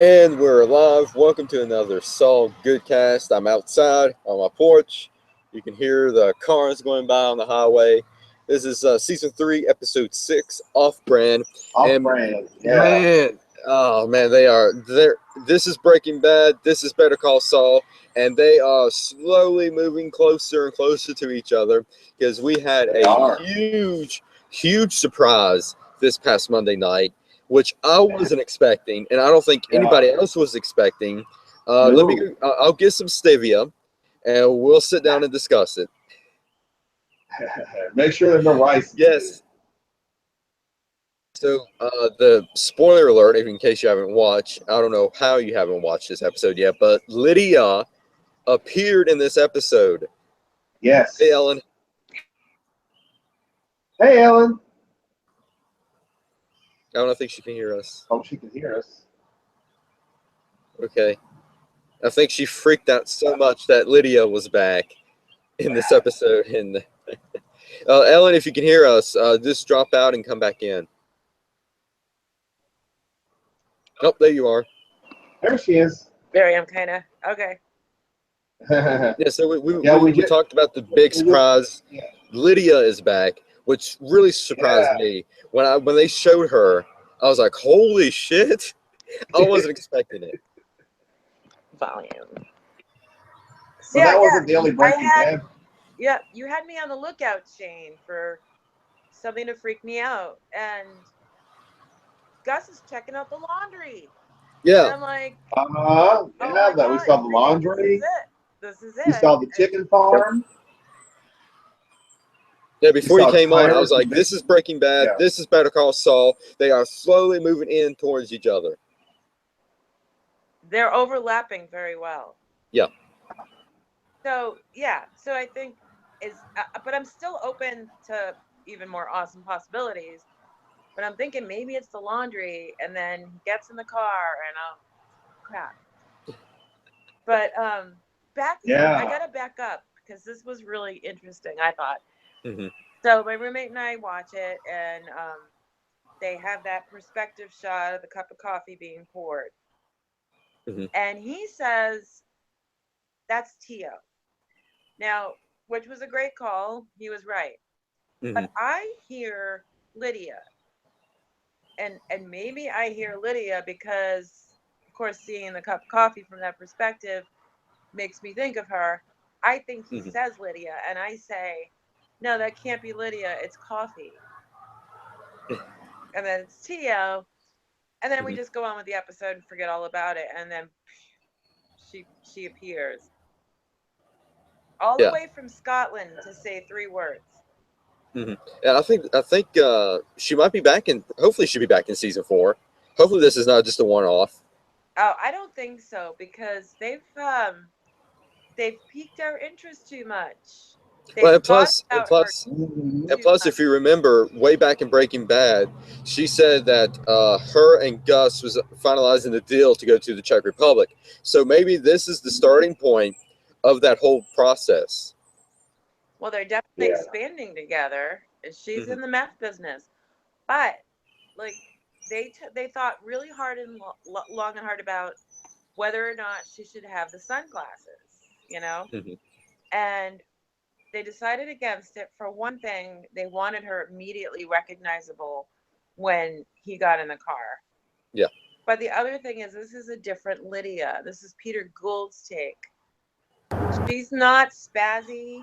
And we're live. Welcome to another GoodCast. I'm outside on my porch. You can hear the cars going by on the highway. This is season 3, episode 6, Off Brand. Off And brand, yeah. man, oh man, they are there. This is Breaking Bad. This is Better Call Saul, and they are slowly moving closer and closer to each other because we had They a are. huge surprise this past Monday night, which I wasn't expecting, and I don't think anybody else was expecting. Let me. I'll get some stevia, and we'll sit down and discuss it. Make sure there's no rice. Yes. So the spoiler alert, in case you haven't watched, I don't know how you haven't watched this episode yet, but Lydia appeared in this episode. Yes. Hey, Ellen. Hey, Ellen. I don't think she can hear us. Hope she can hear us. Okay. I think she freaked out so much that Lydia was back in this episode. And Ellen, if you can hear us, just drop out and come back in. Oh, there you are. There she is. There I am, kind of. Okay. Yeah, so we talked about the big surprise. Yeah. Lydia is back, which really surprised me. When they showed her, I was like, holy shit. I wasn't expecting it. Volume. So that wasn't the only Breaking Bad. Yeah, you had me on the lookout, Shane, for something to freak me out. And Gus is checking out the laundry. Yeah. And I'm like, we saw the laundry. This is it. We saw the chicken farm. Yeah, before you came on, I was like, this is Breaking Bad. Yeah. This is Better Call Saul. They are slowly moving in towards each other. They're overlapping very well. Yeah. So, yeah. So I think but I'm still open to even more awesome possibilities. But I'm thinking maybe it's the laundry, and then he gets in the car, and crap. But I gotta back up because this was really interesting, I thought. Mm-hmm. So my roommate and I watch it, and they have that perspective shot of the cup of coffee being poured. Mm-hmm. And he says, that's Tio. Now, which was a great call. He was right. Mm-hmm. But I hear Lydia. And maybe I hear Lydia because, of course, seeing the cup of coffee from that perspective makes me think of her. I think he says Lydia, and I say, no, that can't be Lydia. It's coffee. And then it's Tio. And then we just go on with the episode and forget all about it. And then she appears. All the way from Scotland to say 3 words. Mm-hmm. And I think she might be back hopefully she'll be back in season 4. Hopefully this is not just a one-off. Oh, I don't think so, because they've piqued our interest too much. And plus, if you remember, way back in Breaking Bad, she said that her and Gus was finalizing the deal to go to the Czech Republic. So maybe this is the starting point of that whole process. Well, they're definitely expanding together. She's in the meth business, but like they thought really hard and long and hard about whether or not she should have the sunglasses, and they decided against it. For one thing, they wanted her immediately recognizable when he got in the car. Yeah. But the other thing is, this is a different Lydia. This is Peter Gould's take. She's not spazzy.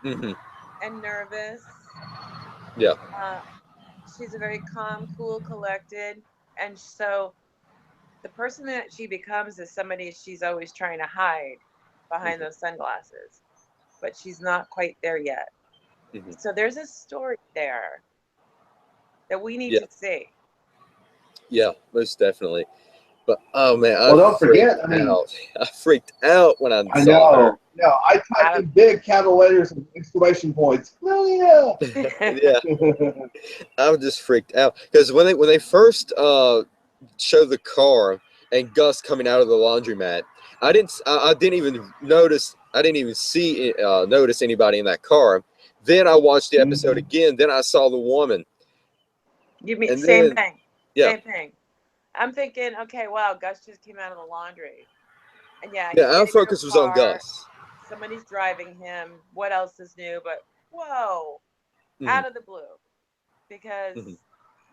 And nervous. Yeah. She's a very calm, cool, collected. And so the person that she becomes is somebody she's always trying to hide behind those sunglasses. But she's not quite there yet. So there's a story there that we need to see. Yeah, most definitely. But oh man, don't forget, I freaked out when I saw her. No, I typed in big capital letters and exclamation points. Yeah. I was just freaked out because when they first show the car and Gus coming out of the laundromat, I didn't even notice. I didn't even notice anybody in that car. Then I watched the episode again. Then I saw the woman. Same thing. Yeah. Same thing. I'm thinking, okay, wow, Gus just came out of the laundry. And yeah, Yeah, he's our getting in a focus was on car. Gus. Somebody's driving him. What else is new? But whoa, out Mhm. of the blue. Because Mhm.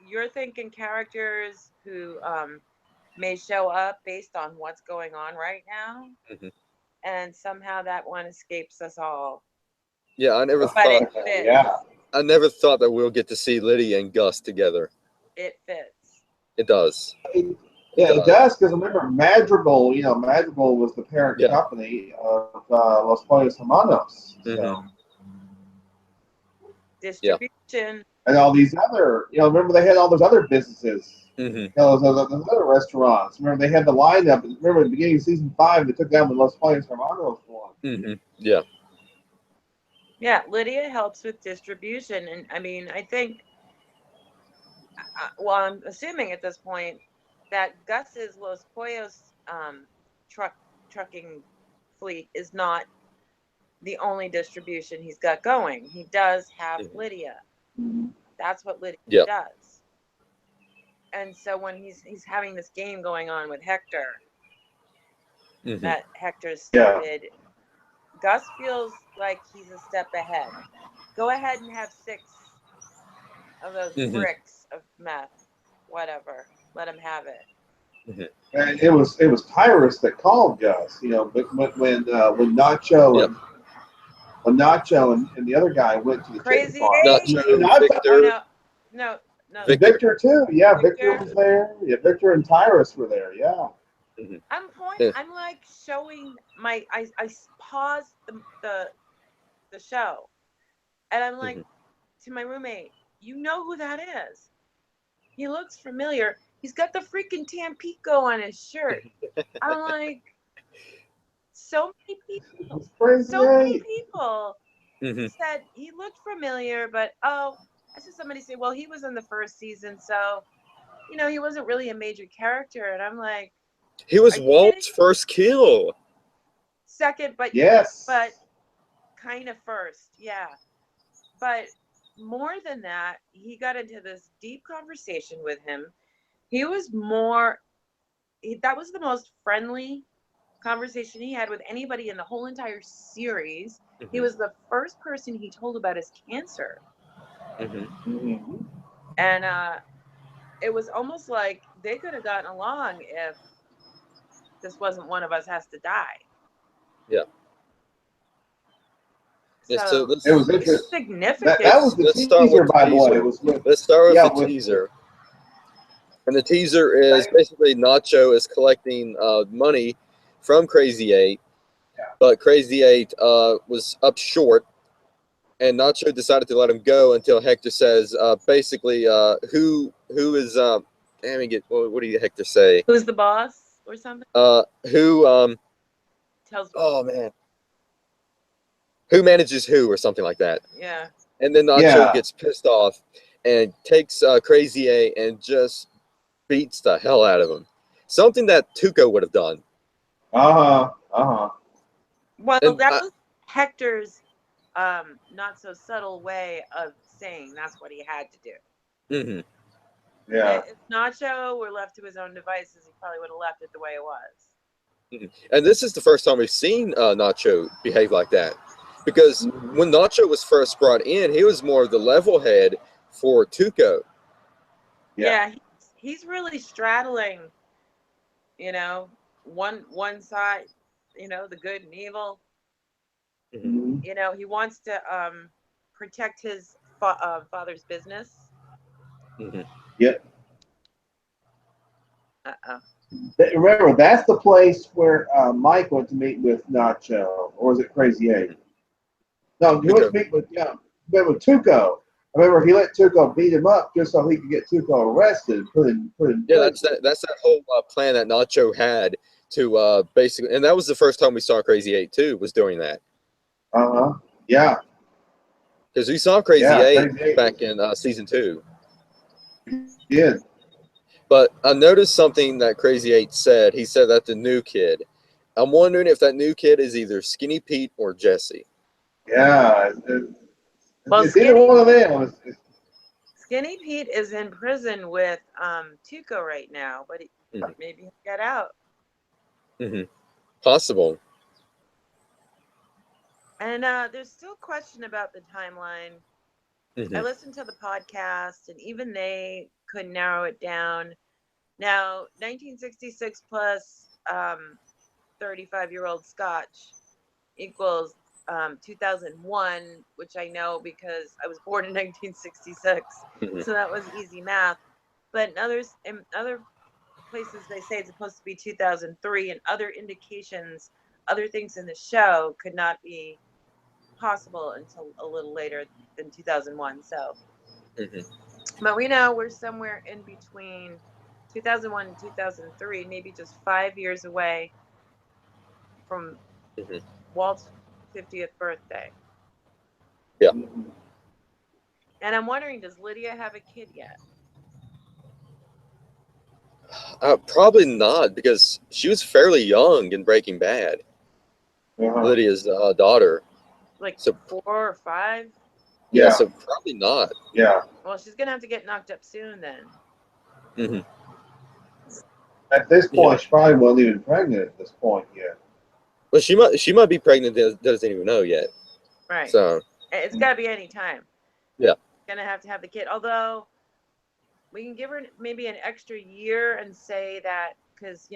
you're thinking characters who may show up based on what's going on right now. Mhm. And somehow that one escapes us all. Yeah, I never But it thought. fits. Yeah. I never thought that we'll get to see Lydia and Gus together. It fits. It does. Yeah, it does, because remember, Madrigal, Madrigal was the parent Yeah. company of Los Pollos Hermanos. So, Mhm. Distribution. and all these other, remember they had all those other businesses. Mhm. Those other restaurants. Remember, they had the lineup. Remember, at the beginning of season 5, they took down the Los Pollos Hermanos one. Mhm. Yeah. Yeah, Lydia helps with distribution. And I mean, I think, well, I'm assuming at this point that Gus's Los Pollos trucking fleet is not the only distribution he's got going. He does have Mhm. Lydia. That's what Lydia Yeah. does. And so when he's having this game going on with Hector, Mhm. that Hector's Yeah. stupid, Gus feels like he's a step ahead. Go ahead and have 6 of those Mhm. bricks of meth, whatever. Let him have it. Mhm. And it was Tyrus that called Gus, but when Nacho Yep. and when Nacho and the other guy went to the chicken Crazy farm. Eight. Nacho, Victor, No. Victor too. Yeah, Victor Victor. was there. Yeah, Victor and Tyrus were there. Yeah. Mhm. I'm like showing I paused the show, and I'm like Mhm. to my roommate, you know who that is? He looks familiar. He's got the freaking Tampico on his shirt. I'm like, so many people, It's crazy. so many people Mhm. said he looked familiar, but I saw somebody say, well, he was in the first season, so he wasn't really a major character, and I'm like, He was are you Walt's kidding? first kill. Second, but Yes. kind of first, yeah. But more than that, he got into this deep conversation with him. He was that was the most friendly conversation he had with anybody in the whole entire series. He Mhm. was the first person he told about his cancer. Mhm. Mhm. And it was almost like they could have gotten along if this wasn't one of us has to die. Yeah. Yeah, so So It was it's interesting. significant. That was the let's start teaser, with the by the way. teaser. It was with, Let's start with yeah, the teaser. And the teaser is basically Nacho is collecting money from Crazy 8, but Crazy 8 was up short, and Nacho decided to let him go until Hector says, basically, who is, damn it, what did Hector say? Who's the boss or something? Who, Tells. oh man, who manages who or something like that. Yeah. And then Nacho gets pissed off and takes Crazy 8 and just beats the hell out of him. Something that Tuco would have done. Well, And that was Hector's not so subtle way of saying that's what he had to do. Mm-hmm. Yeah. If Nacho were left to his own devices, he probably would have left it the way it was. Mm-hmm. And this is the first time we've seen Nacho behave like that. Because when Nacho was first brought in, he was more of the level head for Tuco. Yeah, he's really straddling, one side, the good and evil. Mm-hmm. He wants to protect his father's business. Mm-hmm. Yep. Uh-oh. Remember, that's the place where Mike went to meet with Nacho, or was it Crazy 8? No, he went to meet with Tuco. I remember he let Tuco beat him up just so he could get Tuco arrested, put in Yeah, that's that whole plan that Nacho had to basically, and that was the first time we saw Crazy 8 too, was doing that. Yeah. Because we saw Crazy 8 back in season 2. Yeah. But I noticed something that Crazy 8 said. He said that the new kid. I'm wondering if that new kid is either Skinny Pete or Jesse. Yeah. Well, it's either one of them. Skinny Pete is in prison with Tuco right now, but maybe he'll get out. Possible. And there's still a question about the timeline. I listened to the podcast, and even they couldn't narrow it down. Now, 1966 plus 35-year-old Scotch equals 2001, which I know because I was born in 1966. So that was easy math. But in other places, they say it's supposed to be 2003, and other indications, other things in the show could not be possible until a little later than 2001. So, but we know we're somewhere in between 2001 and 2003, maybe just 5 years away from Walt's 50th birthday. Yeah. And I'm wondering, does Lydia have a kid yet? Probably not, because she was fairly young in Breaking Bad. Lydia's daughter. Like 4 or 5? Yeah, so probably not. Yeah. Well, she's going to have to get knocked up soon then. At this point, she probably wasn't even pregnant at this point yet. Well, she might be pregnant, doesn't even know yet. Right. So it's got to be any time. Yeah. Going to have the kid. Although we can give her maybe an extra year and say that, because,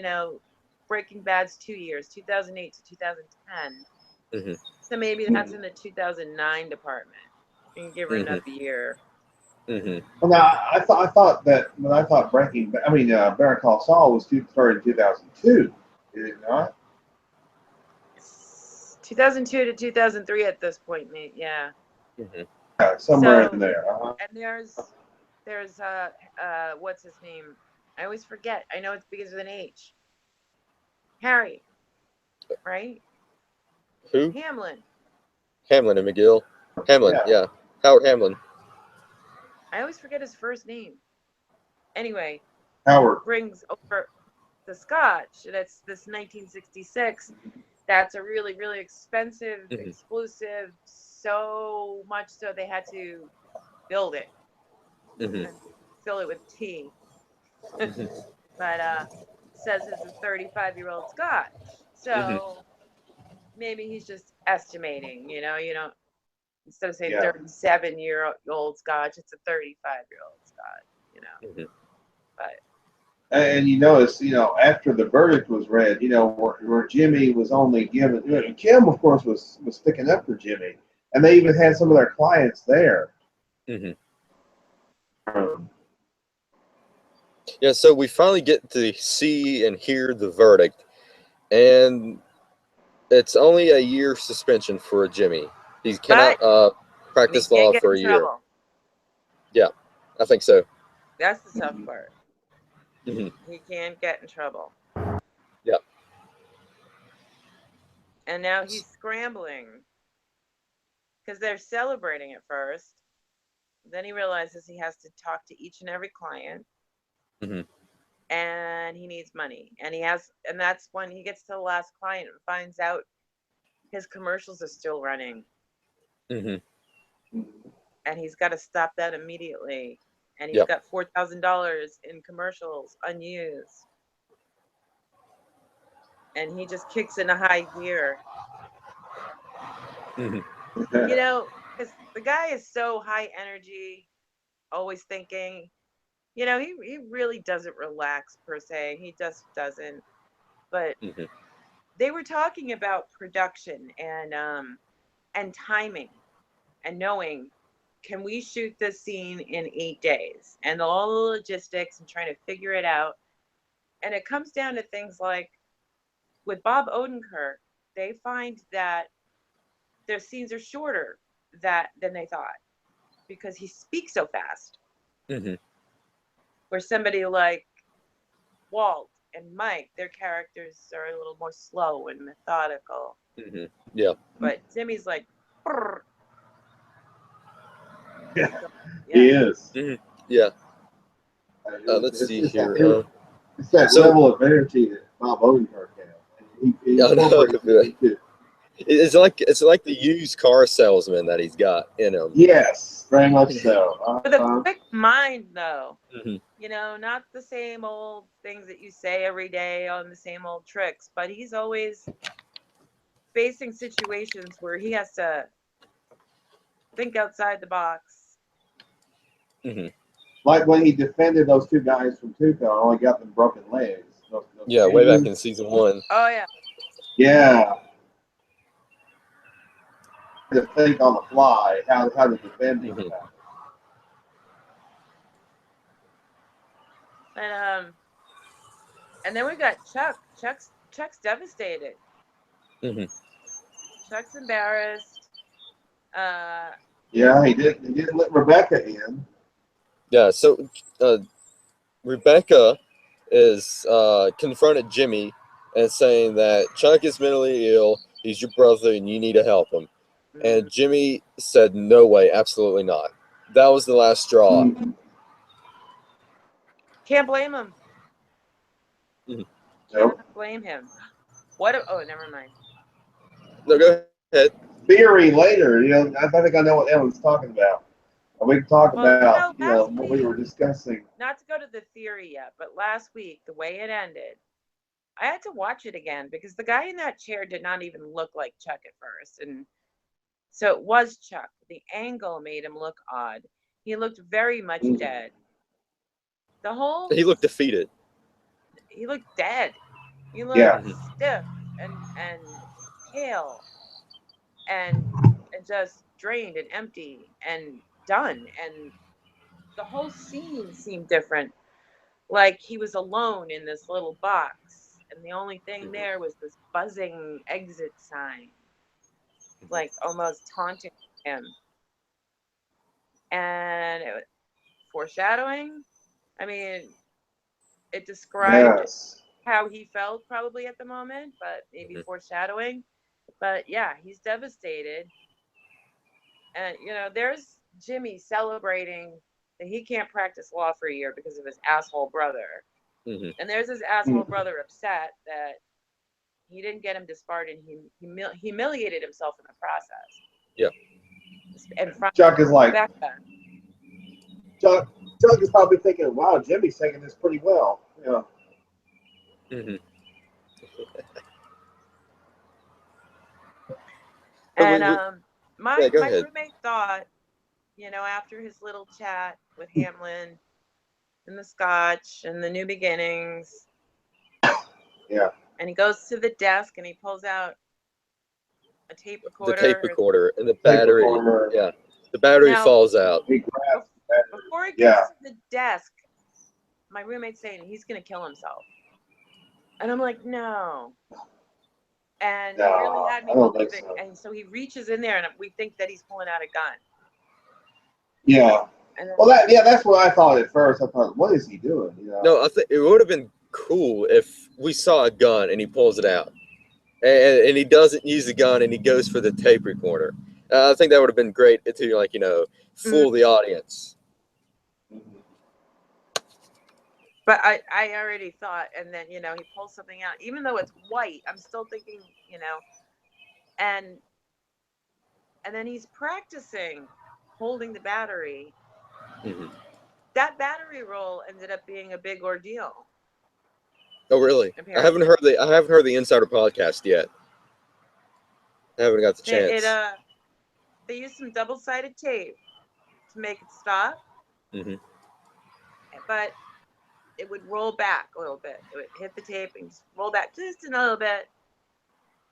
Breaking Bad's 2 years, 2008 to 2010. So maybe that's in the 2009 department. You can give her another year. Well, now, I thought that when I thought Better Call Saul was started in 2002. Did it not? 2002 to 2003 at this point, mate. Yeah. Yeah, somewhere in there. And there's what's his name? I always forget. I know it begins with an H. Harry, right? Who? Hamlin and McGill. Hamlin, yeah. Howard Hamlin. I always forget his first name. Anyway, Howard brings over the Scotch. That's this 1966. That's a really, really expensive, exclusive. So much so they had to build it and fill it with tea. But says it's a 35-year-old Scotch. So maybe he's just estimating. You don't. Instead of saying 37-year-old Scotch, it's a 35-year-old Scotch. But. And you notice, after the verdict was read, where Jimmy was only given, Kim, of course, was sticking up for Jimmy, and they even had some of their clients there. Yeah, so we finally get to see and hear the verdict, and it's only a year suspension for Jimmy. He cannot practice law for a year. Yeah, I think so. That's the tough part. He can't get in trouble. Yeah. And now he's scrambling because they're celebrating at first. Then he realizes he has to talk to each and every client. And he needs money. And that's when he gets to the last client and finds out his commercials are still running. And he's got to stop that immediately. And he's got $4,000 in commercials unused. And he just kicks in a high gear. Because the guy is so high energy, always thinking. He really doesn't relax per se. He just doesn't. But they were talking about production and timing and knowing, can we shoot this scene in 8 days? And all the logistics and trying to figure it out. And it comes down to things like with Bob Odenkirk, they find that their scenes are shorter than they thought because he speaks so fast. Where somebody like Walt and Mike, their characters are a little more slow and methodical. Yeah. But Jimmy's like, brr. Yeah, he is. Yeah. Let's see here. It's that level of energy that Bob Odenkirk has. He incorporates it too. It's like the used car salesman that he's got in him. Yes, very much so. With a quick mind, though. Mm-hmm. You know, not the same old things that you say every day on the same old tricks, but he's always facing situations where he has to think outside the box. Mm-hmm. Like when he defended those two guys from Tuco, only got them broken legs. Those Yeah, way back in season 1. Oh yeah. Yeah. To think on the fly how to defend him. Mm-hmm. And then we got Chuck. Chuck's devastated. Mm-hmm. Chuck's embarrassed. Yeah, he didn't let Rebecca in. Yeah, so Rebecca is confronted Jimmy and saying that Chuck is mentally ill, he's your brother, and you need to help him. Mm-hmm. And Jimmy said, no way, absolutely not. That was the last straw. Mm-hmm. Can't blame him. Mm-hmm. Nope. Blame him. What? Oh, never mind. No, go ahead. Theory later, I think I know what Evan's talking about. We can talk about, what we were discussing. Not to go to the theory yet, but last week, the way it ended, I had to watch it again because the guy in that chair did not even look like Chuck at first. And so it was Chuck. The angle made him look odd. He looked very much dead. He looked defeated. He looked dead. He looked stiff and pale and just drained and empty and done. And the whole scene seemed different. Like he was alone in this little box. And the only thing there was this buzzing exit sign, like almost taunting him. And it was foreshadowing. I mean, it described how he felt probably at the moment, but maybe foreshadowing. But yeah, he's devastated. And, there's Jimmy celebrating that he can't practice law for a year because of his asshole brother. Mm-hmm. And there's his asshole brother upset that he didn't get him disbarred and he humiliated himself in the process. Yeah. And Chuck is like, Rebecca. Chuck is probably thinking, wow, Jimmy's taking this pretty well. Yeah. Mm-hmm. And my roommate thought, after his little chat with Hamlin and the scotch and the new beginnings. Yeah. And he goes to the desk and he pulls out a tape recorder. The tape recorder and the battery. Yeah. The battery falls out. He grabs the battery. Before he gets to the desk, my roommate's saying he's going to kill himself. And I'm like, no. And he really had me believe it. So. And so he reaches in there and we think that he's pulling out a gun. Yeah. Well, that's what I thought at first. I thought, what is he doing? No, I think it would have been cool if we saw a gun and he pulls it out. And he doesn't use the gun and he goes for the tape recorder. I think that would have been great to, fool the audience. But I already thought, and then, he pulls something out. Even though it's white, I'm still thinking, and then he's practicing holding the battery. Mm-hmm. That battery roll ended up being a big ordeal. Oh, really? Apparently. I haven't heard the Insider podcast yet. I haven't got the chance. They used some double-sided tape to make it stop. Mm-hmm. But it would roll back a little bit. It would hit the tape and just roll back just a little bit.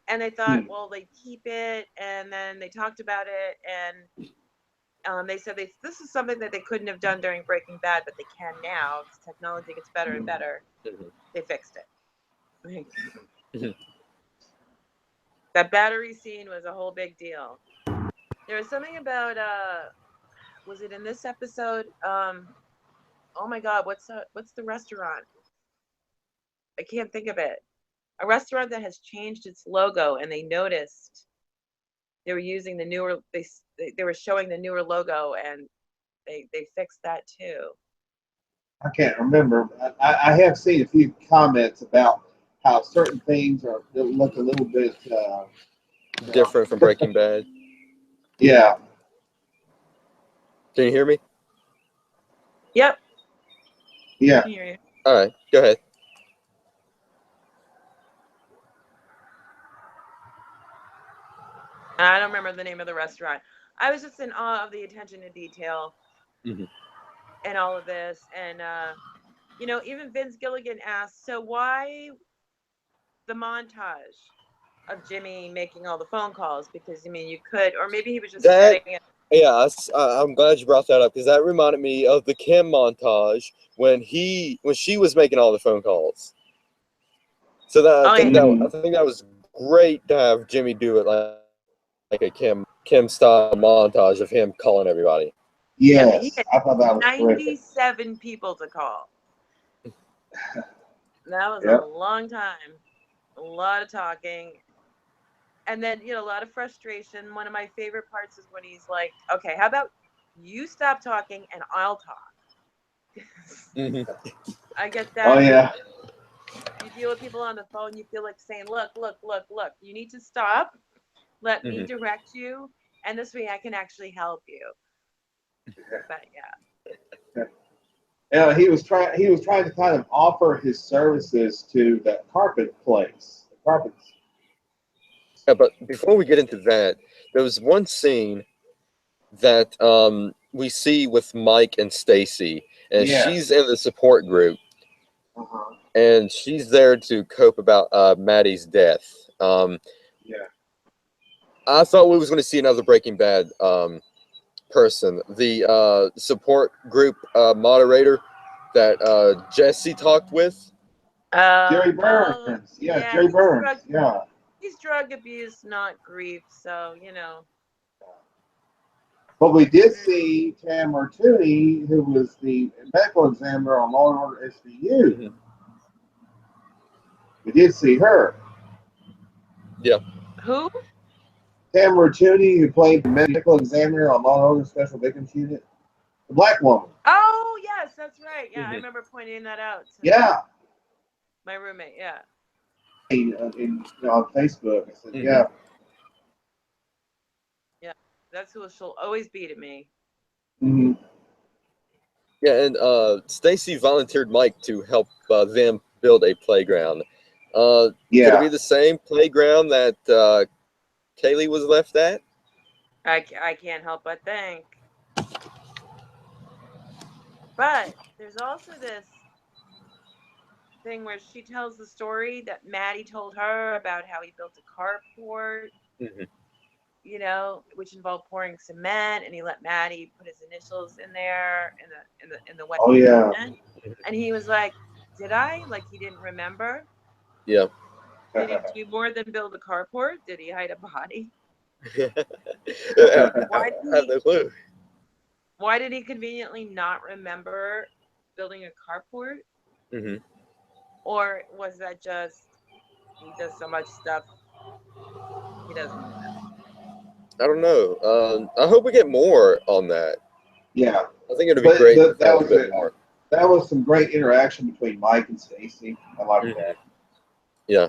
And they thought, well, they keep it. And then they talked about it. And they said this is something that they couldn't have done during Breaking Bad, but they can now. As technology gets better and better. Mm-hmm. They fixed it. Mm-hmm. That battery scene was a whole big deal. There was something about, was it in this episode? Oh my God, what's the restaurant? I can't think of it. A restaurant that has changed its logo, and they noticed they were using the newer. They were showing the newer logo, and they fixed that too. I can't remember. I have seen a few comments about how certain things look a little bit different from Breaking Bad. Yeah. Can you hear me? Yep. Yeah. I can hear you. All right, go ahead. I don't remember the name of the restaurant. I was just in awe of the attention to detail and all of this. And, even Vince Gilligan asked, so why the montage of Jimmy making all the phone calls? Because, you could, or maybe he was just setting it. Yeah, I'm glad you brought that up because that reminded me of the Kim montage when she was making all the phone calls. So I think that was great to have Jimmy do it like a Kim style montage of him calling everybody. Yes, he had I thought that was 97 terrific. people to call. That was Yep. a long time. A lot of talking. And then, a lot of frustration. One of my favorite parts is when he's like, okay, how about you stop talking and I'll talk? I get that. Oh, yeah. You deal with people on the phone, you feel like saying, look, you need to stop. Let me direct you. And this way I can actually help you. But yeah. He was trying to kind of offer his services to that carpet place. The carpets. Yeah, but before we get into that, there was one scene that we see with Mike and Stacy, and she's in the support group, and she's there to cope about Maddie's death. I thought we was going to see another Breaking Bad person, the support group moderator that Jesse talked with. Jerry Burns. Jerry Burns. He's drug abuse, not grief. So, But we did see Tamara Tooney, who was the medical examiner on Law and Order SVU. We did see her. Yeah. Who? Tamara Tooney, who played the medical examiner on Law and Order Special Victims Unit. The black woman. Oh, yes, that's right. Yeah, I remember pointing that out. My roommate, yeah. On Facebook. I said, yeah. Yeah, that's who she'll always be to me. Yeah, and Stacy volunteered Mike to help them build a playground. Could it be the same playground that Kaylee was left at? I can't help but think. But there's also this thing where she tells the story that Maddie told her about how he built a carport, which involved pouring cement, and he let Maddie put his initials in there in the wet cement. And he was like, "Did I?" Like he didn't remember. Yeah. Did he do more than build a carport? Did he hide a body? Why did he conveniently not remember building a carport? Or was that just he does so much stuff he doesn't remember? I don't know. I hope we get more on that. Yeah. I think it'd be great to find a bit more. That was some great interaction between Mike and Stacy. I like that. Yeah.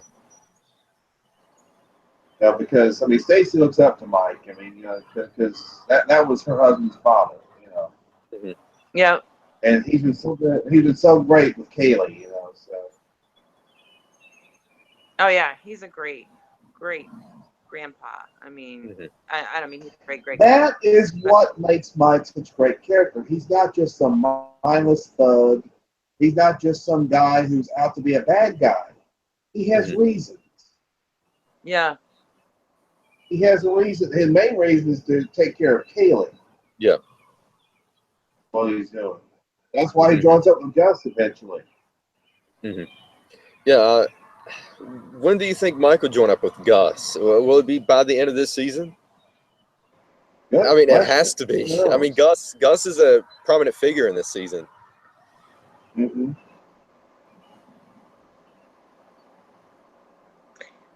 Yeah, because Stacy looks up to Mike. Because that was her husband's father. Yeah. And he's been so good. He's been so great with Kaylee. So. Oh yeah, he's a great grandpa. I mean, I don't mean he's a great. That is what makes Mike such a great character. He's not just some mindless thug. He's not just some guy who's out to be a bad guy. He has reasons. Yeah. He has a reason. His main reason is to take care of Kaylee. Yeah. What he's doing. That's why he joins up with Gus eventually. Yeah. When do you think Mike will join up with Gus? Will it be by the end of this season? I mean, it has to be. I mean, Gus is a prominent figure in this season.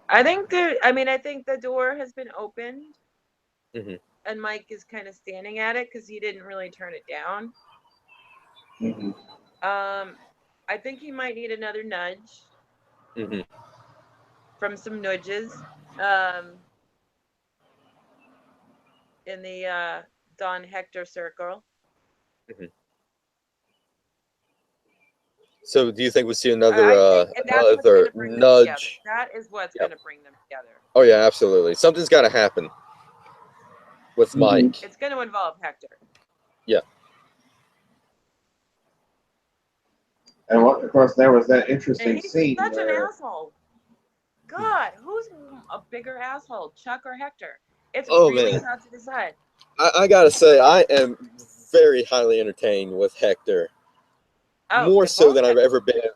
I think the door has been opened, and Mike is kind of standing at it because he didn't really turn it down. I think he might need another nudge from some nudges. in the Don Hector circle. Mm-hmm. So, do you think we'll see another another nudge? That is what's going to bring them together. Oh yeah, absolutely. Something's got to happen with Mike. It's going to involve Hector. Yeah. And of course, there was that interesting scene. He's such an asshole. God, who's a bigger asshole, Chuck or Hector? It's really tough to decide. I gotta say, I am very highly entertained with Hector. More so than I've ever been.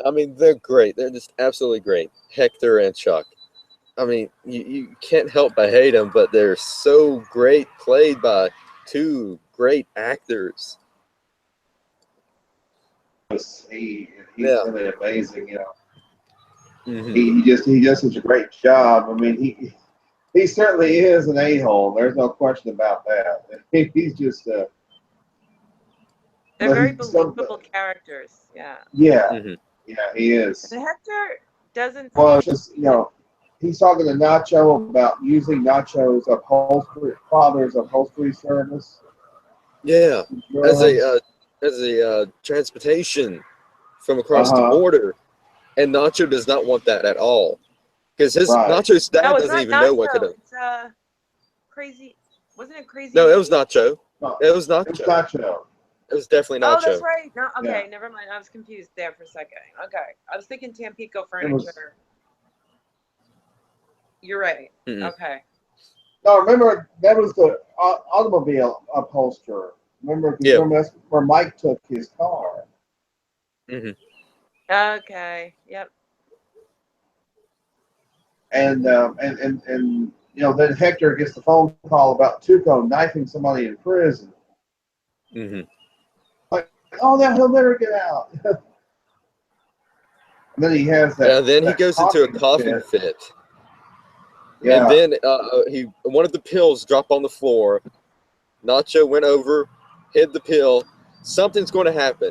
I mean, they're great. They're just absolutely great. Hector and Chuck. I mean, you can't help but hate them, but they're so great, played by two great actors. He's really amazing, you know. Mm-hmm. He does such a great job. I mean, he certainly is an a-hole. There's no question about that. He's just they're very believable characters. Yeah. Yeah. Mm-hmm. Yeah, he is. And Hector doesn't. Well, it's just, you know, he's talking to Nacho about using Nacho's father's upholstery service. Yeah, as a transportation from across the border, and Nacho does not want that at all, because Nacho's dad doesn't even know what to do. It's crazy. Wasn't it crazy? No, it was Nacho. No, it was Nacho. It was Nacho. It was definitely Nacho. Oh, that's right. No, okay, never mind. I was confused there for a second. Okay, I was thinking Tampico Furniture. You're right. Mm-mm. Okay. No, remember that was the automobile upholsterer. Remember, that's where Mike took his car. Mm-hmm. Okay. Yep. And you know, then Hector gets the phone call about Tuco knifing somebody in prison. Mm-hmm. Like, oh, no, he'll never get out. And then he has that. And then he goes into a coughing fit. Yeah. And then one of the pills dropped on the floor. Nacho went over, hid the pill. Something's going to happen.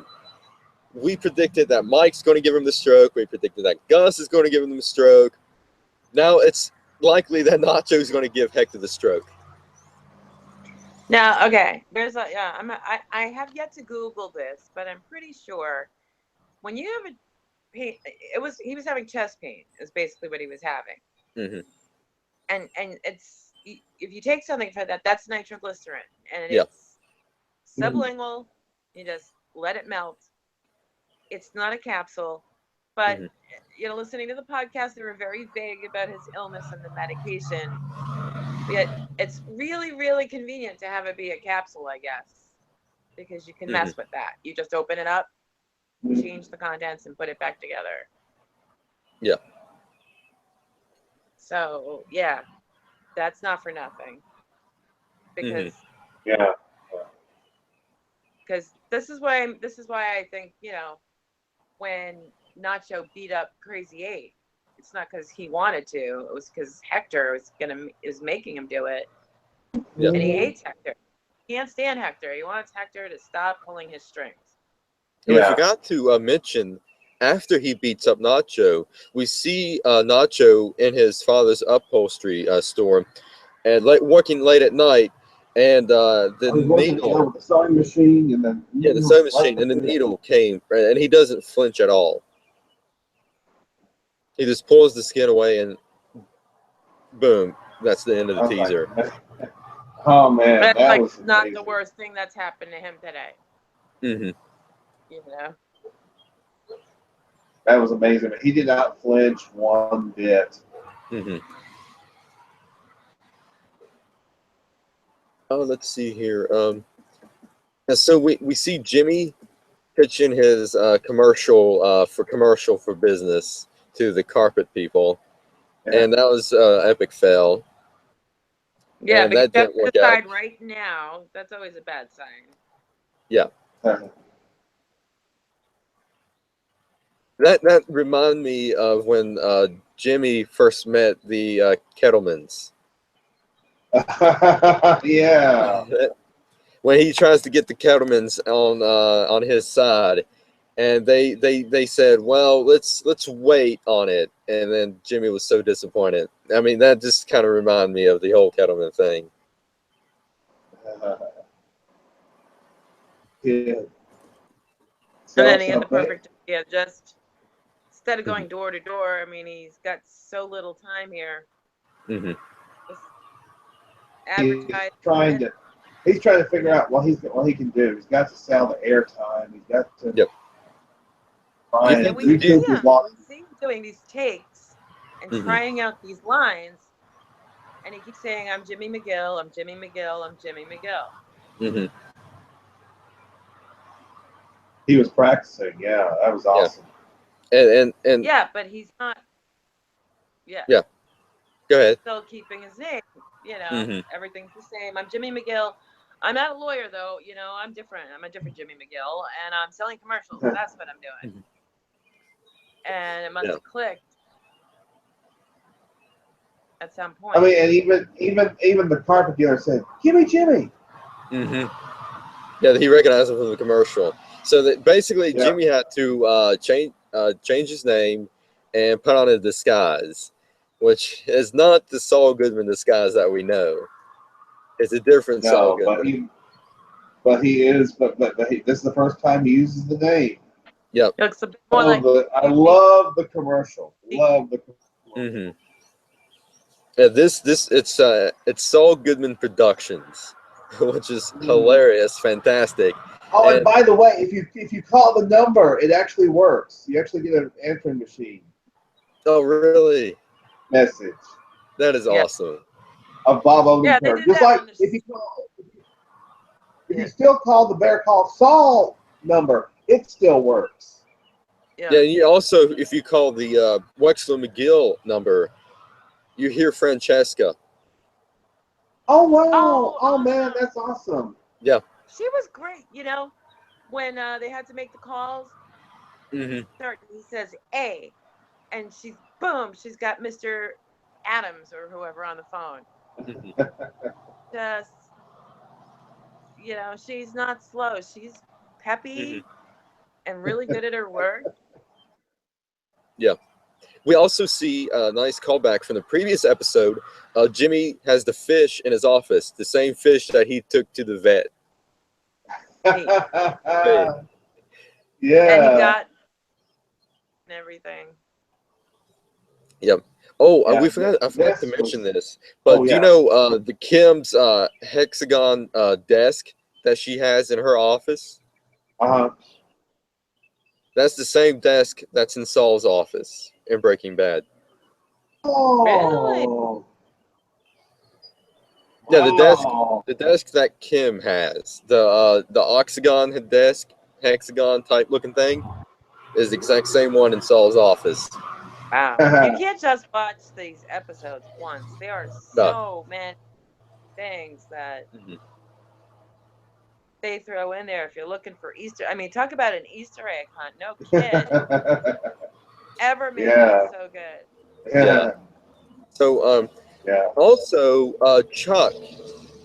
We predicted that Mike's going to give him the stroke. We predicted that Gus is going to give him the stroke. Now it's likely that Nacho's going to give Hector the stroke. Now, okay, there's I have yet to Google this, but I'm pretty sure when you have he was having chest pain is basically what he was having. Mm-hmm. And it's, if you take something for that, that's nitroglycerin, and it's sublingual. You just let it melt. It's not a capsule, but you know, listening to the podcast, they were very vague about his illness and the medication. Yet it's really, really convenient to have it be a capsule, I guess, because you can mess with that. You just open it up, change the contents, and put it back together. Yeah. So yeah, that's not for nothing. Because because this is why I think, you know, when Nacho beat up Crazy 8, it's not because he wanted to. It was because Hector is making him do it, and he hates Hector. He can't stand Hector. He wants Hector to stop pulling his strings. And we forgot to mention, after he beats up Nacho, we see Nacho in his father's upholstery store, and working late at night, and the needle, with the sewing machine, and then the sewing machine, and the needle came, and he doesn't flinch at all. He just pulls the skin away, and boom, that's the end of the teaser. Oh man, that's that like was not amazing. the worst thing that's happened to him today. Mm-hmm. You know. That was amazing. He did not flinch one bit. Mm-hmm. Oh, let's see here. So we see Jimmy pitching his commercial for business to the carpet people, and that was epic fail. Yeah, and because that you have didn't to work decide out. right now. That's always a bad sign. Yeah. That reminded me of when Jimmy first met the Kettlemans. Yeah. When he tries to get the Kettlemans on his side, and they said, well, let's wait on it, and then Jimmy was so disappointed. I mean, that just kind of reminded me of the whole Kettleman thing. Yeah. And So, then he had so the perfect idea. Just instead of going door to door, I mean, he's got so little time here. Mm-hmm. Just advertise. He's trying to figure out what he can do. He's got to sell the airtime. He's got to try and we see recoup his losses. We see him doing these takes and trying out these lines, and he keeps saying, "I'm Jimmy McGill. I'm Jimmy McGill. I'm Jimmy McGill." Mm-hmm. He was practicing. Yeah, that was awesome. And yeah, but he's not. Yeah. Yeah. Go ahead. Still keeping his name. You know, everything's the same. I'm Jimmy McGill. I'm not a lawyer though. You know, I'm different. I'm a different Jimmy McGill, and I'm selling commercials. That's what I'm doing. And it must have clicked at some point. I mean, and even the carpet dealer said, "Jimmy." Mm-hmm. Yeah, he recognized him from the commercial. So that basically, Jimmy had to change his name and put on a disguise, which is not the Saul Goodman disguise that we know. It's a different Saul Goodman. But this is the first time he uses the name. Yep. Looks a bit more like I love the commercial. Love the commercial. Yeah, it's Saul Goodman Productions, which is hilarious, fantastic. Oh, and by the way, if you call the number, it actually works. You actually get an answering machine. Oh, really? Message. That is awesome. Of Bob Odenkirk. Yeah, Just like if you still call the Bear Call Saul number, it still works. Yeah, and you also, if you call the Wexler McGill number, you hear Francesca. Oh, wow. Oh, man, that's awesome. Yeah. She was great, you know, when they had to make the calls. He says A, and she's got Mr. Adams or whoever on the phone. Just, you know, she's not slow. She's peppy and really good at her work. Yeah. We also see a nice callback from the previous episode. Jimmy has the fish in his office, the same fish that he took to the vet. Yeah. And he got everything. Yep. Oh, I forgot to mention this, but do you know the Kim's hexagon desk that she has in her office? That's the same desk that's in Saul's office in Breaking Bad. Oh. Really? Yeah, the desk that Kim has, the octagon desk, hexagon type looking thing, is the exact same one in Saul's office. Wow. You can't just watch these episodes once. There are so many things that they throw in there if you're looking for Easter. I mean, talk about an Easter egg hunt. No kid ever made that so good. Yeah. So, also, Chuck,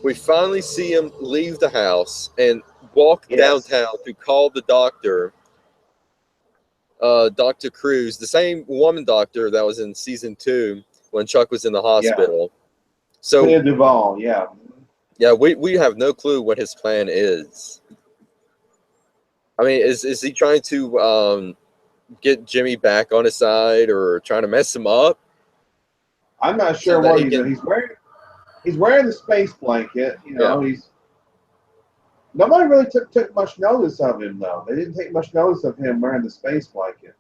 we finally see him leave the house and walk downtown to call the doctor, Dr. Cruz, the same woman doctor that was in season 2 when Chuck was in the hospital. So, Clea Duvall, yeah, we have no clue what his plan is. I mean, is he trying to get Jimmy back on his side or trying to mess him up? I'm not sure what he's doing. He's wearing the space blanket. You know, nobody really took much notice of him though. They didn't take much notice of him wearing the space blanket.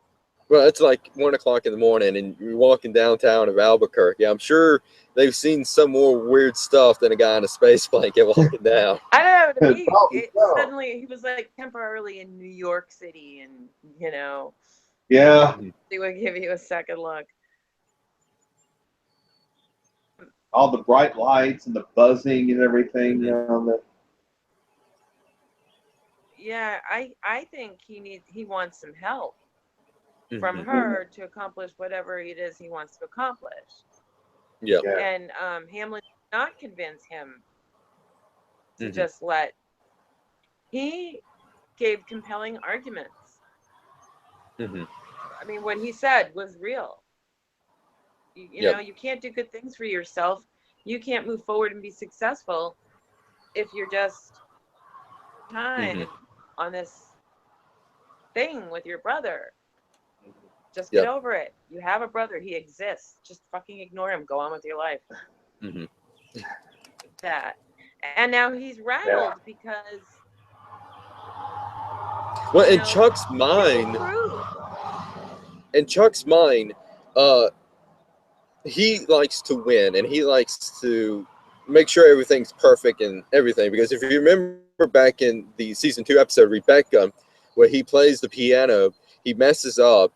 Well, it's like 1 o'clock in the morning, and you're walking downtown of Albuquerque. I'm sure they've seen some more weird stuff than a guy in a space blanket walking down. I don't know. Suddenly, he was like temporarily in New York City, and you know. Yeah. They would give you a second look. All the bright lights and the buzzing and everything. Yeah, I think he wants some help from her to accomplish whatever it is he wants to accomplish. Yeah. And Hamlin did not convince him to just let. He gave compelling arguments. I mean, what he said was real. You know, you can't do good things for yourself. You can't move forward and be successful if you're just time on this thing with your brother. Just get over it. You have a brother. He exists. Just fucking ignore him. Go on with your life. That. And now he's rattled because. Well, in Chuck's mind, he likes to win, and he likes to make sure everything's perfect and everything. Because if you remember back in the season 2 episode, Rebecca, where he plays the piano, he messes up.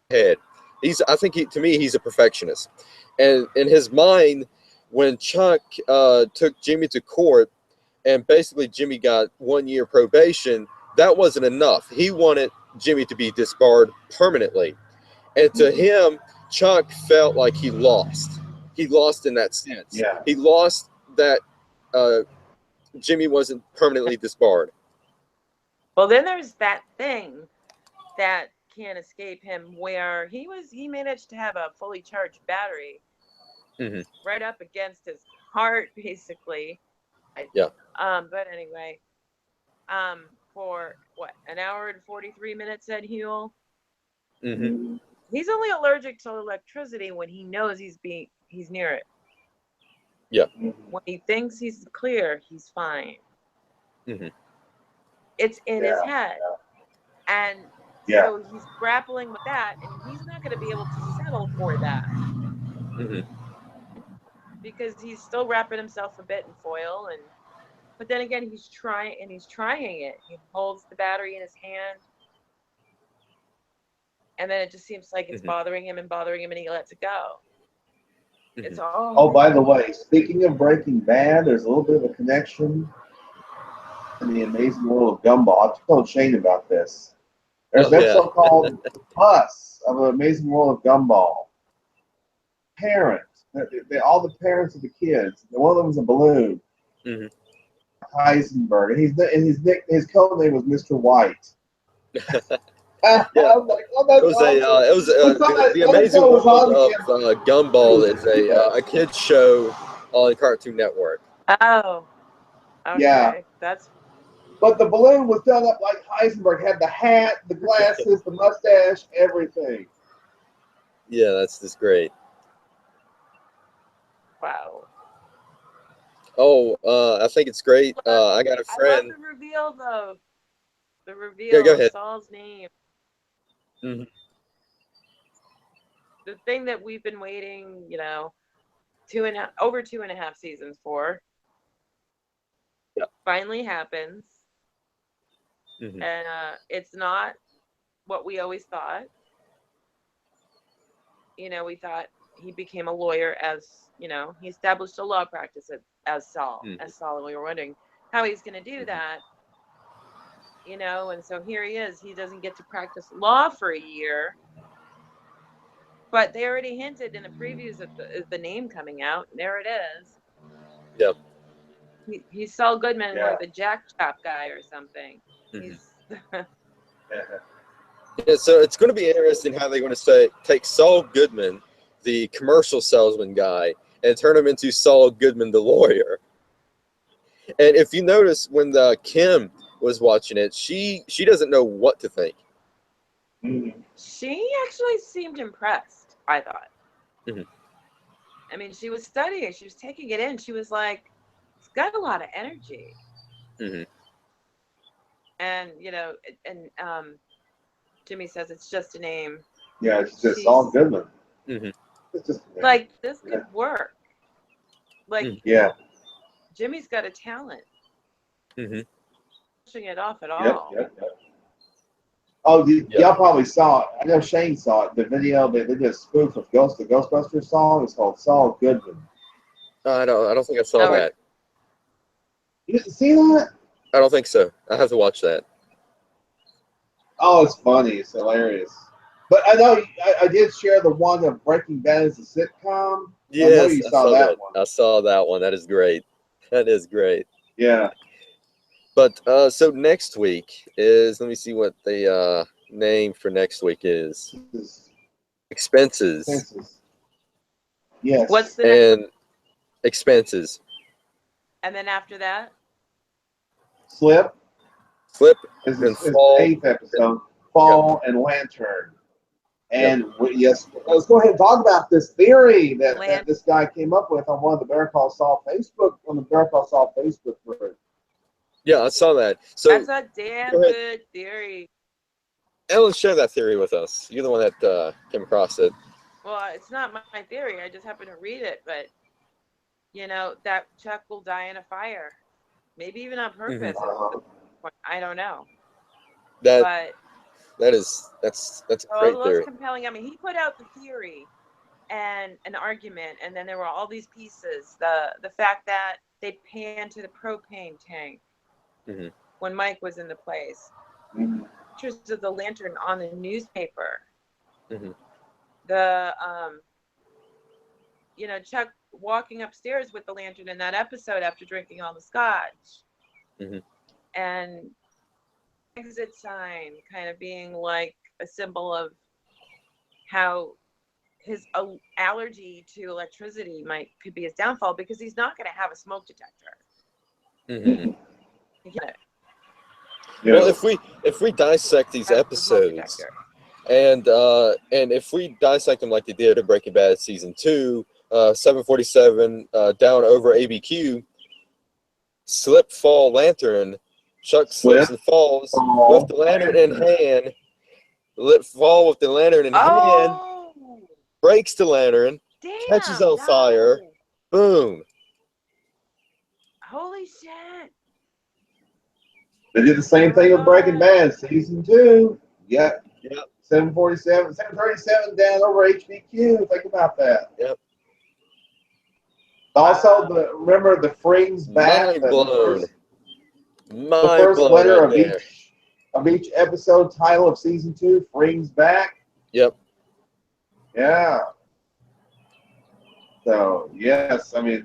Head. To me, he's a perfectionist. And in his mind, when Chuck took Jimmy to court, and basically Jimmy got 1 year probation, that wasn't enough. He wanted Jimmy to be disbarred permanently. And to him, Chuck felt like he lost. He lost in that sense. Yeah. He lost that Jimmy wasn't permanently disbarred. Well, then there's that thing that can't escape him where he managed to have a fully charged battery right up against his heart, basically. But anyway, for what, an hour and 43 minutes at Huel. He's only allergic to electricity when he knows he's near it. Yeah. When he thinks he's clear, he's fine. It's in his head. And so he's grappling with that, and he's not going to be able to settle for that. Because he's still wrapping himself a bit in foil, but then again, he's trying it. He holds the battery in his hand, and then it just seems like it's bothering him, and he lets it go. It's all. Oh, by the way, speaking of Breaking Bad, there's a little bit of a connection in the Amazing World of Gumball. I've told Shane about this. There's an episode called Us of the Amazing World of Gumball. Parents, all the parents of the kids. One of them was a balloon. Heisenberg, and his code name was Mr. White. I was like, oh, that's the Amazing World of Gumball is a kids show on Cartoon Network. Oh, okay. Yeah, that's. But the balloon was done up like Heisenberg. Had the hat, the glasses, the mustache, everything. Yeah, that's just great. Wow. Oh, I think it's great. I got a friend. I love the reveal, though. The reveal go ahead. of Saul's name. The thing that we've been waiting, over 2.5 seasons for. Finally happens. And it's not what we always thought. We thought he became a lawyer as, he established a law practice as Saul, and we were wondering how he's going to do that. And so here he is. He doesn't get to practice law for a year. But they already hinted in the previews of the name coming out. And there it is. Yep. He's Saul Goodman, like the Jack Chop guy or something. So it's going to be interesting how they're going to take Saul Goodman, the commercial salesman guy, and turn him into Saul Goodman, the lawyer. And if you notice, when Kim was watching it, she doesn't know what to think. She actually seemed impressed, I thought. I mean, she was studying, she was taking it in. She was like, it's got a lot of energy. And, Jimmy says it's just a name. Yeah, it's just Saul Goodman. It's just like, this could work. Like, Jimmy's got a talent. Pushing it off at all. Oh, y'all probably saw it. I know Shane saw it. The video they did a spoof of the Ghostbusters song. It's called Saul Goodman. I don't think I saw that. You didn't see that? I don't think so. I have to watch that. Oh, it's funny. It's hilarious. But I know I did share the one of Breaking Bad as a sitcom. Yes, I know you saw that one. I saw that one. That is great. That is great. Yeah. But so next week is, let me see what the name for next week is. Expenses. Yes. What's the expenses. And then after that? Slip. Flip. This Then is the Fall. 8th episode. Fall and Lantern. And yes, let's go ahead and talk about this theory that this guy came up with on one of the Better Call Saul Facebook, group. Yeah, I saw that. So that's a damn good theory. Ellen, share that theory with us. You're the one that came across it. Well, it's not my theory. I just happened to read it, but you know that Chuck will die in a fire, maybe even on purpose. I don't know. But that's a great most theory. compelling. I mean, he put out the theory and an argument, and then there were all these pieces. The fact that they panned to the propane tank when Mike was in the place. Pictures of the lantern on the newspaper. The you know, Chuck walking upstairs with the lantern in that episode after drinking all the scotch. And exit sign kind of being like a symbol of how his allergy to electricity could be his downfall, because he's not going to have a smoke detector. Well, if we dissect these episodes, and if we dissect them like they did in Breaking Bad season 2, 747 down over ABQ, slip, fall, lantern. Chuck slips and falls with the lantern in hand. Fall with the lantern in hand. Breaks the lantern. Catches on fire. Boom. Holy shit. They did the same thing with Breaking Bad season 2. Yep. 747, 737 down over HBQ. Think about that. Yep. Also, remember the Frings back. The first letter of each episode title of season 2, Frings back. Yep. Yeah. So yes, I mean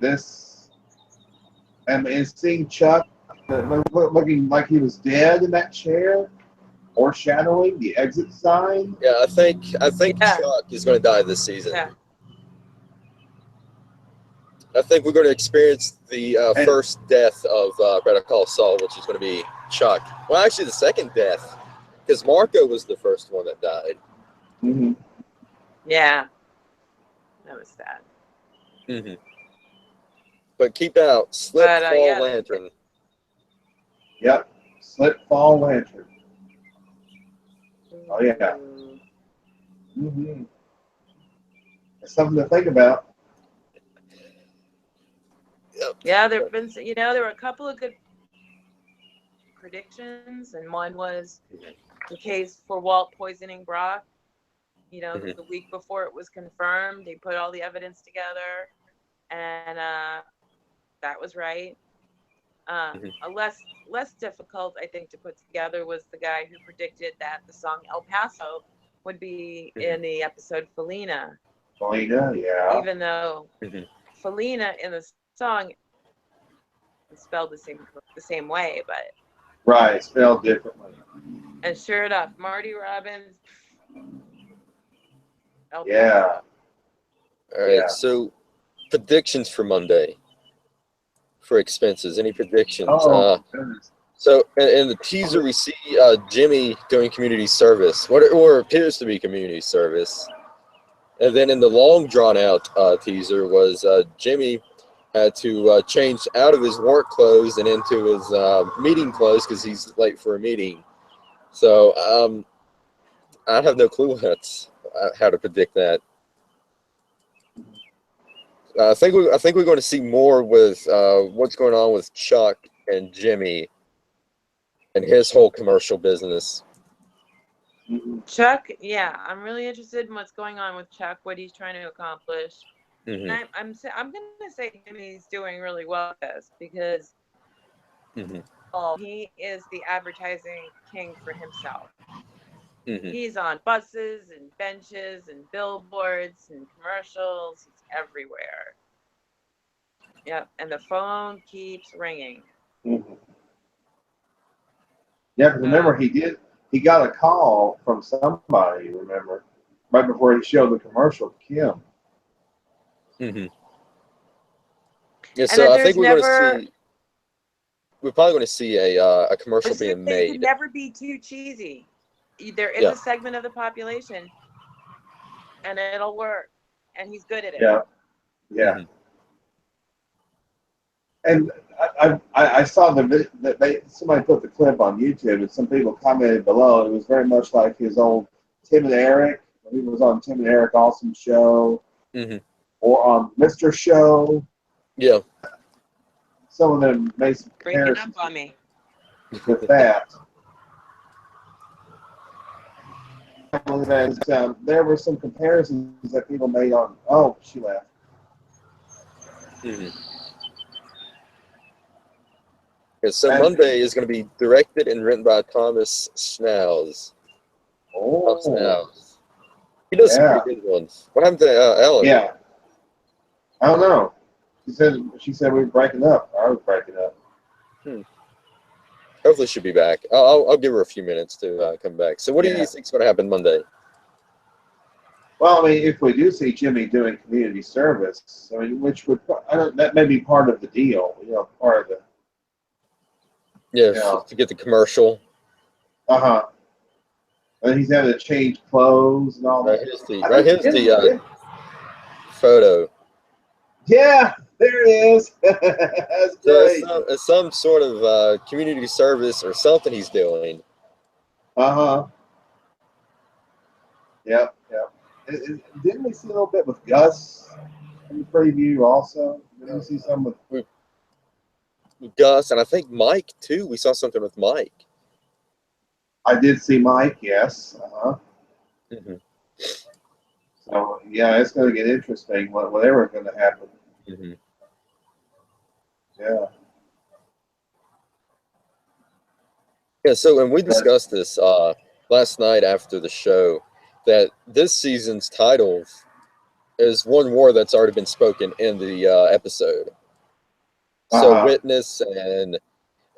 seeing Chuck looking like he was dead in that chair, foreshadowing the exit sign. Yeah, I think Chuck is going to die this season. Yeah. I think we're going to experience the first death of Better Call Saul, which is going to be Chuck. Well, actually, the second death, because Marco was the first one that died. Yeah, that was sad. But keep out slip, fall, lantern. Yep, slip, fall, lantern. Oh yeah. That's something to think about. Yeah, there were a couple of good predictions, and one was the case for Walt poisoning Brock. You know, the week before it was confirmed, they put all the evidence together, and that was right. A less difficult, I think, to put together was the guy who predicted that the song El Paso would be in the episode Felina. Felina, yeah. Even though Felina in the song is spelled the same way, but right, spelled differently. And sure enough, Marty Robbins. Yeah. All right. So predictions for Monday for expenses. Any predictions? So in the teaser, we see Jimmy doing community service, or appears to be community service. And then in the long drawn out teaser was Jimmy had to change out of his work clothes and into his meeting clothes because he's late for a meeting. So I have no clue how to predict that. I think we're going to see more with what's going on with Chuck and Jimmy and his whole commercial business. Chuck, yeah, I'm really interested in what's going on with Chuck, what he's trying to accomplish. And I'm going to say Jimmy's doing really well with this because he is the advertising king for himself. He's on buses and benches and billboards and commercials. He's everywhere. Yep, and the phone keeps ringing. Yeah, because remember he got a call from somebody, remember, right before he showed the commercial to Kim. Yeah, so I think we're going to see. we're probably going to see a commercial It's being they made. can never be too cheesy. There is Yeah. a segment of the population, and it'll work. And he's good at it. Yeah. Yeah. And I saw that somebody put the clip on YouTube, and some people commented below. It was very much like his old Tim and Eric. He was on Tim and Eric Awesome Show, or on Mr. Show. Yeah. Some of them made some Breaking comparisons up on me with that. And, there were some comparisons that people made on. Oh, she left. Yeah, so Monday is going to be directed and written by Thomas Schnauz. Oh, Schnauz. He does some pretty good ones. What happened to Ellen? Yeah, I don't know. She said we were breaking up. I was breaking up. Hopefully she'll be back. I'll give her a few minutes to come back. So what do you think is going to happen Monday? Well, I mean, if we do see Jimmy doing community service, I mean, that may be part of the deal. Part of the. Yeah, to get the commercial. And he's having to change clothes and all that. Here's the photo. Yeah, there it is. That's great. So it's some sort of community service or something he's doing. Yep. Didn't we see a little bit with Gus in the preview also? Didn't we see some with Gus, and I think Mike too. We saw something with Mike. I did see Mike, yes. So yeah, it's going to get interesting. Whatever's going to happen. Yeah. So when we discussed this last night after the show, that this season's title is one word that's already been spoken in the episode. So Witness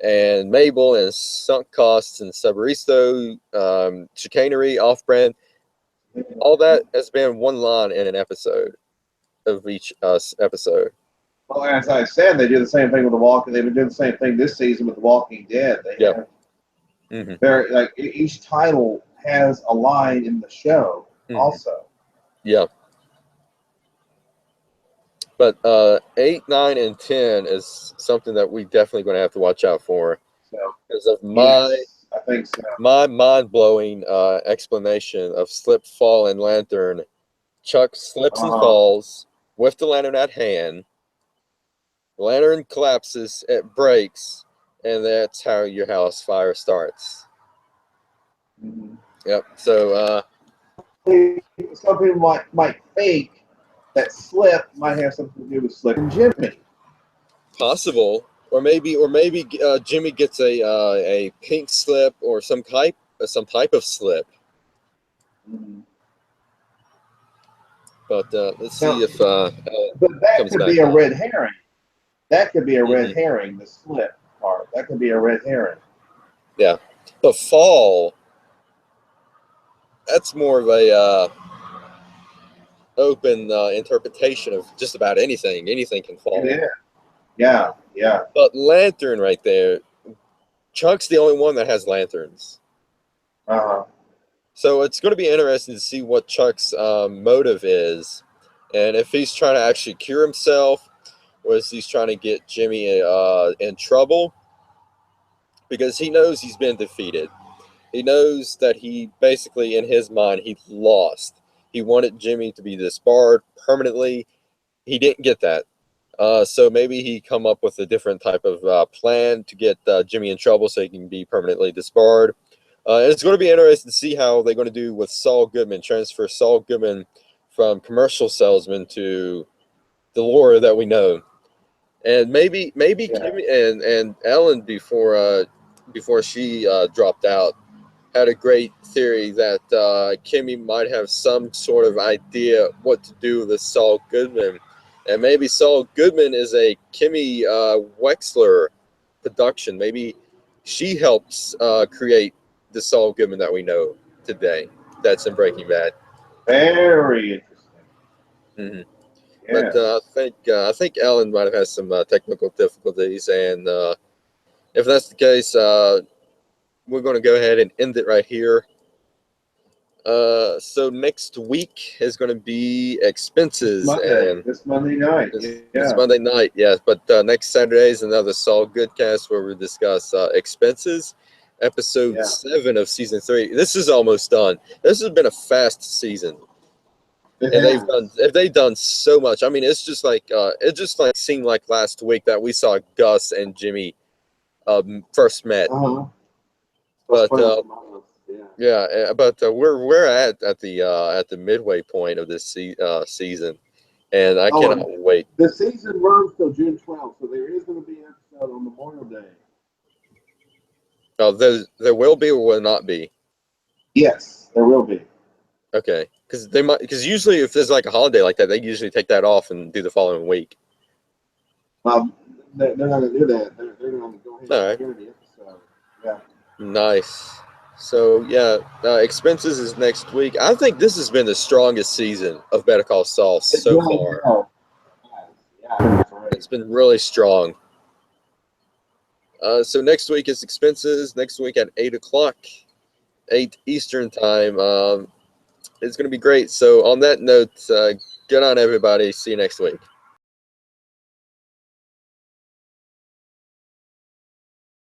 and Mabel and sunk costs and Sabaristo, chicanery, off-brand, all that has been one line in an episode of each episode. Well, as I said, they do the same thing with The Walking. They've been doing the same thing this season with The Walking Dead. They're like each title has a line in the show also. Yeah. But 8, 9, and 10 is something that we definitely going to have to watch out for. Because of I think so. My mind-blowing explanation of slip, fall, and lantern. Chuck slips and falls with the lantern at hand. The lantern collapses, it breaks, and that's how your house fire starts. Yep. So some people might think that slip might have something to do with Slick and Jimmy. Possible, or maybe Jimmy gets a pink slip or some type of slip. But let's see if but that could be a red herring. That could be a red herring. The slip part. That could be a red herring. Yeah, the fall. That's more of a open interpretation of just about anything. Anything can fall. Yeah. But lantern right there. Chuck's the only one that has lanterns. So it's going to be interesting to see what Chuck's motive is, and if he's trying to actually cure himself, or is he's trying to get Jimmy in trouble, because he knows he's been defeated. He knows that he basically, in his mind, he lost. He wanted Jimmy to be disbarred permanently. He didn't get that. So maybe he come up with a different type of plan to get Jimmy in trouble so he can be permanently disbarred. And it's going to be interesting to see how they're going to do with Saul Goodman, transfer Saul Goodman from commercial salesman to the lawyer that we know. And maybe Jimmy and Ellen before she dropped out had a great theory that Kimmy might have some sort of idea what to do with Saul Goodman. And maybe Saul Goodman is a Kimmy Wexler production. Maybe she helps create the Saul Goodman that we know today. That's in Breaking Bad. Very interesting. But I think Ellen might have had some technical difficulties, and if that's the case, we're going to go ahead and end it right here. So next week is going to be expenses this Monday night. This Monday night, yes. But next Saturday is another Solid GoodCast where we discuss expenses, episode 7 of season 3. This is almost done. This has been a fast season, and they've done so much. I mean, it's just like it just like seemed like last week that we saw Gus and Jimmy first met. But we're at the midway point of this season, and I cannot wait. The season runs till June 12th, so there is going to be an episode on Memorial Day. Oh, there will be or will not be. Yes, there will be. Okay, because usually if there's like a holiday like that, they usually take that off and do the following week. They're not going to do that. They're going to go ahead and air the episode. Yeah. Nice. So yeah, expenses is next week. I think this has been the strongest season of Better Call Saul so far. Yeah, it's been really strong. So next week is expenses. Next week at 8 o'clock, 8 Eastern time. It's going to be great. So on that note, good on everybody. See you next week.